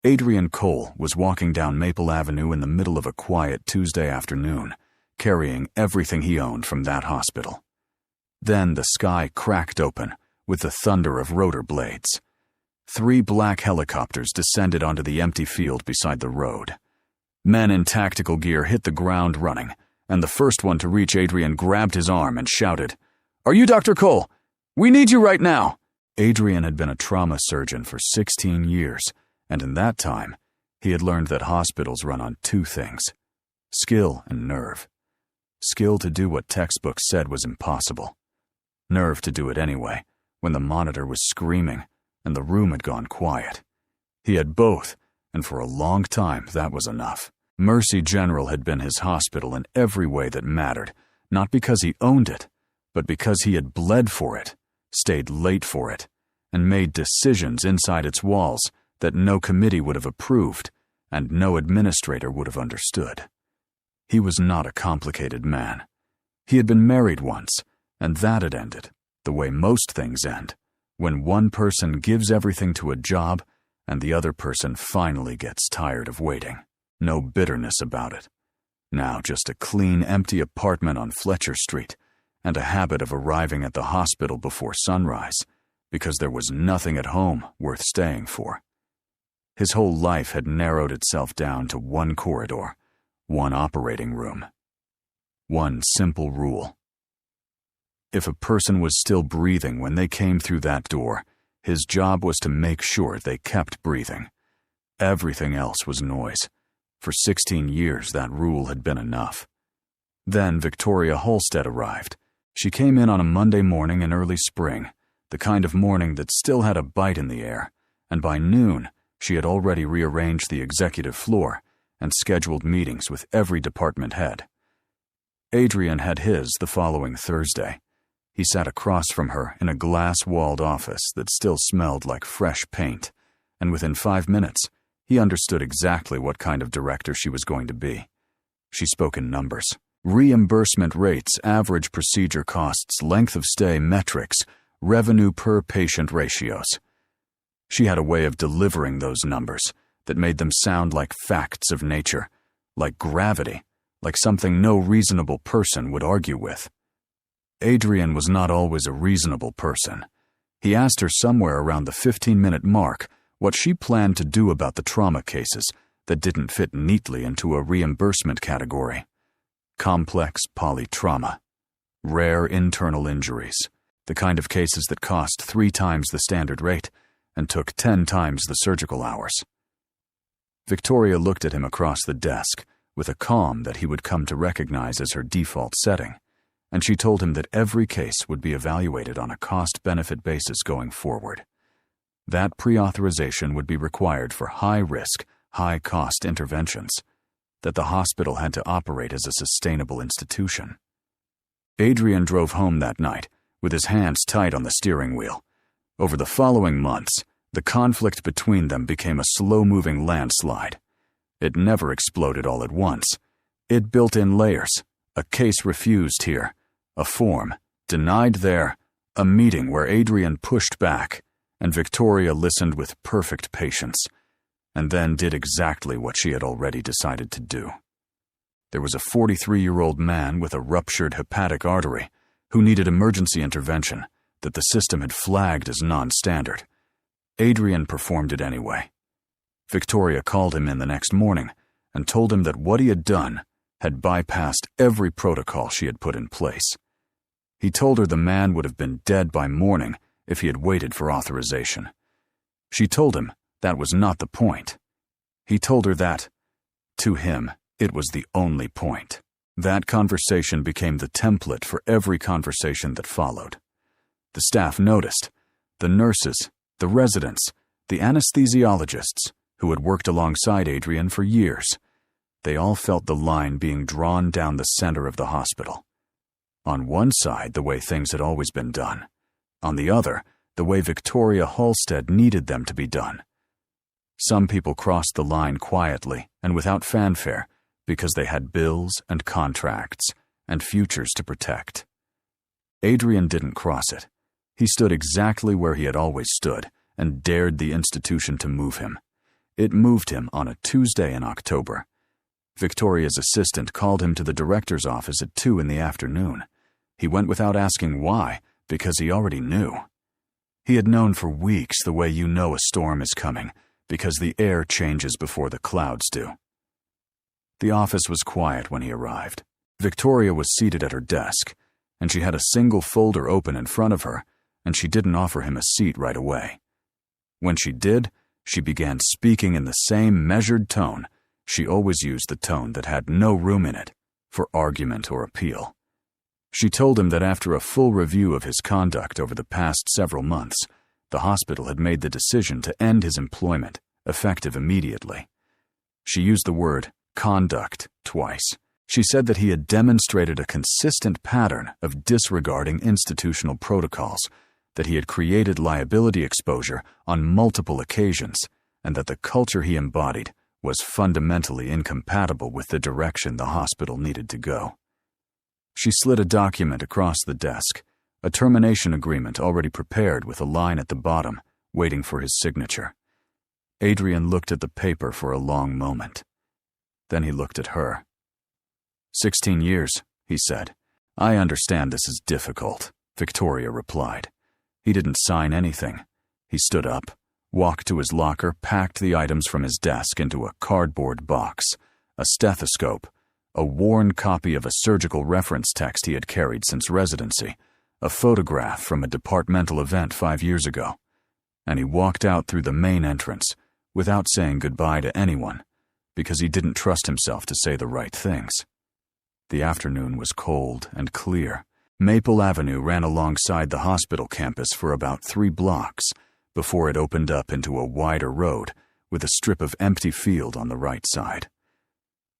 Adrian Cole was walking down Maple Avenue in the middle of a quiet Tuesday afternoon, carrying everything he owned from that hospital. Then the sky cracked open with the thunder of rotor blades. 3 black helicopters descended onto the empty field beside the road. Men in tactical gear hit the ground running, and the first one to reach Adrian grabbed his arm and shouted, "Are you Dr. Cole? We need you right now!" Adrian had been a trauma surgeon for 16 years, and in that time, he had learned that hospitals run on 2 things: skill and nerve. Skill to do what textbooks said was impossible. Nerve to do it anyway, when the monitor was screaming and the room had gone quiet. He had both, and for a long time that was enough. Mercy General had been his hospital in every way that mattered, not because he owned it, but because he had bled for it, stayed late for it, and made decisions inside its walls that no committee would have approved and no administrator would have understood. He was not a complicated man. He had been married once, and that had ended, the way most things end, when one person gives everything to a job and the other person finally gets tired of waiting. No bitterness about it. Now just a clean, empty apartment on Fletcher Street and a habit of arriving at the hospital before sunrise because there was nothing at home worth staying for. His whole life had narrowed itself down to one corridor, one operating room. One simple rule. If a person was still breathing when they came through that door, his job was to make sure they kept breathing. Everything else was noise. For 16 years, that rule had been enough. Then Victoria Halstead arrived. She came in on a Monday morning in early spring, the kind of morning that still had a bite in the air, and by noon, she had already rearranged the executive floor and scheduled meetings with every department head. Adrian had his the following Thursday. He sat across from her in a glass-walled office that still smelled like fresh paint, and within 5 minutes, he understood exactly what kind of director she was going to be. She spoke in numbers. Reimbursement rates, average procedure costs, length of stay metrics, revenue per patient ratios. She had a way of delivering those numbers that made them sound like facts of nature, like gravity, like something no reasonable person would argue with. Adrian was not always a reasonable person. He asked her somewhere around the 15-minute mark what she planned to do about the trauma cases that didn't fit neatly into a reimbursement category. Complex polytrauma. Rare internal injuries. The kind of cases that cost 3 times the standard rate and took 10 times the surgical hours. Victoria looked at him across the desk with a calm that he would come to recognize as her default setting, and she told him that every case would be evaluated on a cost-benefit basis going forward. That pre-authorization would be required for high-risk, high-cost interventions, that the hospital had to operate as a sustainable institution. Adrian drove home that night, with his hands tight on the steering wheel. Over the following months, the conflict between them became a slow-moving landslide. It never exploded all at once. It built in layers, a case refused here, a form, denied there, a meeting where Adrian pushed back, and Victoria listened with perfect patience, and then did exactly what she had already decided to do. There was a 43-year-old man with a ruptured hepatic artery who needed emergency intervention that the system had flagged as non-standard. Adrian performed it anyway. Victoria called him in the next morning and told him that what he had done had bypassed every protocol she had put in place. He told her the man would have been dead by morning if he had waited for authorization. She told him that was not the point. He told her that, to him, it was the only point. That conversation became the template for every conversation that followed. The staff noticed. The nurses, the residents, the anesthesiologists, who had worked alongside Adrian for years. They all felt the line being drawn down the center of the hospital. On one side, the way things had always been done. On the other, the way Victoria Halstead needed them to be done. Some people crossed the line quietly and without fanfare because they had bills and contracts and futures to protect. Adrian didn't cross it. He stood exactly where he had always stood and dared the institution to move him. It moved him on a Tuesday in October. Victoria's assistant called him to the director's office at 2 in the afternoon. He went without asking why, because he already knew. He had known for weeks the way you know a storm is coming, because the air changes before the clouds do. The office was quiet when he arrived. Victoria was seated at her desk, and she had a single folder open in front of her, and she didn't offer him a seat right away. When she did, she began speaking in the same measured tone. She always used the tone that had no room in it for argument or appeal. She told him that after a full review of his conduct over the past several months, the hospital had made the decision to end his employment, effective immediately. She used the word conduct twice. She said that he had demonstrated a consistent pattern of disregarding institutional protocols, that he had created liability exposure on multiple occasions, and that the culture he embodied was fundamentally incompatible with the direction the hospital needed to go. She slid a document across the desk, a termination agreement already prepared with a line at the bottom, waiting for his signature. Adrian looked at the paper for a long moment. Then he looked at her. 16 years, he said. I understand this is difficult, Victoria replied. He didn't sign anything. He stood up, walked to his locker, packed the items from his desk into a cardboard box, a stethoscope, a worn copy of a surgical reference text he had carried since residency, a photograph from a departmental event 5 years ago, and he walked out through the main entrance without saying goodbye to anyone, because he didn't trust himself to say the right things. The afternoon was cold and clear. Maple Avenue ran alongside the hospital campus for about 3 blocks before it opened up into a wider road with a strip of empty field on the right side.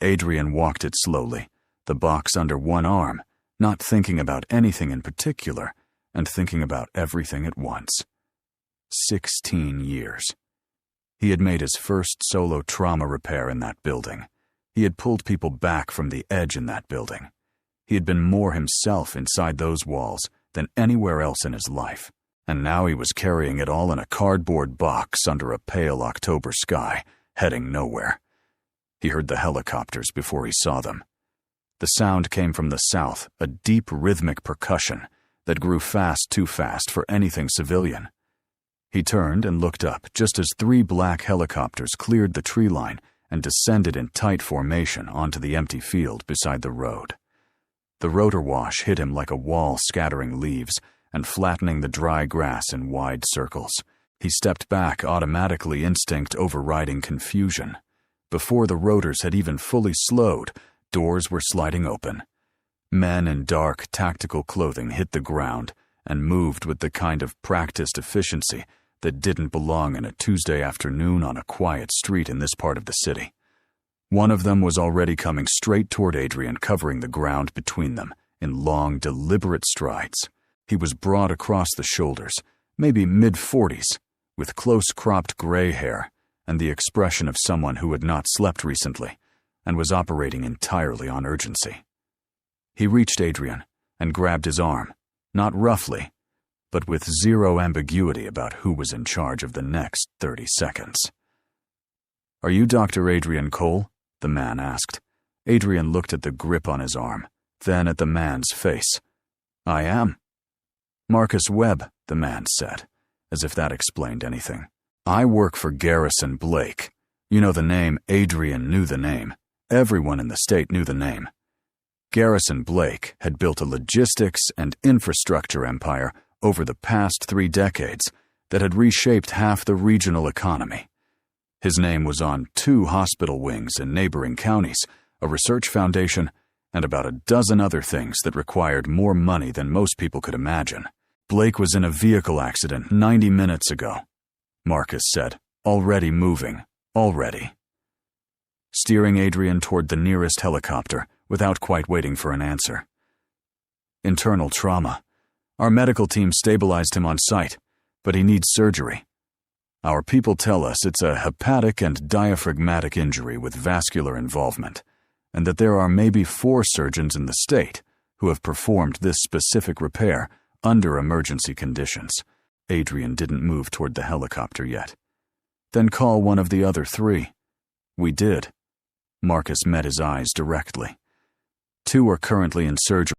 Adrian walked it slowly, the box under one arm, not thinking about anything in particular, and thinking about everything at once. 16 years. He had made his first solo trauma repair in that building. He had pulled people back from the edge in that building. He had been more himself inside those walls than anywhere else in his life, and now he was carrying it all in a cardboard box under a pale October sky, heading nowhere. He heard the helicopters before he saw them. The sound came from the south, a deep rhythmic percussion that grew fast, too fast for anything civilian. He turned and looked up just as 3 black helicopters cleared the tree line and descended in tight formation onto the empty field beside the road. The rotor wash hit him like a wall, scattering leaves and flattening the dry grass in wide circles. He stepped back, automatically, instinct overriding confusion. Before the rotors had even fully slowed, doors were sliding open. Men in dark, tactical clothing hit the ground and moved with the kind of practiced efficiency that didn't belong in a Tuesday afternoon on a quiet street in this part of the city. One of them was already coming straight toward Adrian, covering the ground between them in long, deliberate strides. He was broad across the shoulders, maybe mid-40s, with close-cropped gray hair and the expression of someone who had not slept recently and was operating entirely on urgency. He reached Adrian and grabbed his arm, not roughly, but with zero ambiguity about who was in charge of the next 30 seconds. "Are you Dr. Adrian Cole?" the man asked. Adrian looked at the grip on his arm, then at the man's face. "I am." "Marcus Webb," the man said, as if that explained anything. "I work for Garrison Blake. You know the name. Adrian knew the name. Everyone in the state knew the name. Garrison Blake had built a logistics and infrastructure empire over the past 3 decades that had reshaped half the regional economy. His name was on 2 hospital wings in neighboring counties, a research foundation, and about a dozen other things that required more money than most people could imagine. Blake was in a vehicle accident 90 minutes ago, Marcus said, already moving, already. Steering Adrian toward the nearest helicopter without quite waiting for an answer. "Internal trauma. Our medical team stabilized him on site, but he needs surgery. Our people tell us it's a hepatic and diaphragmatic injury with vascular involvement, and that there are maybe 4 surgeons in the state who have performed this specific repair under emergency conditions." Adrian didn't move toward the helicopter yet. Then call one of the other 3. We did. Marcus met his eyes directly. 2 are currently in surgery.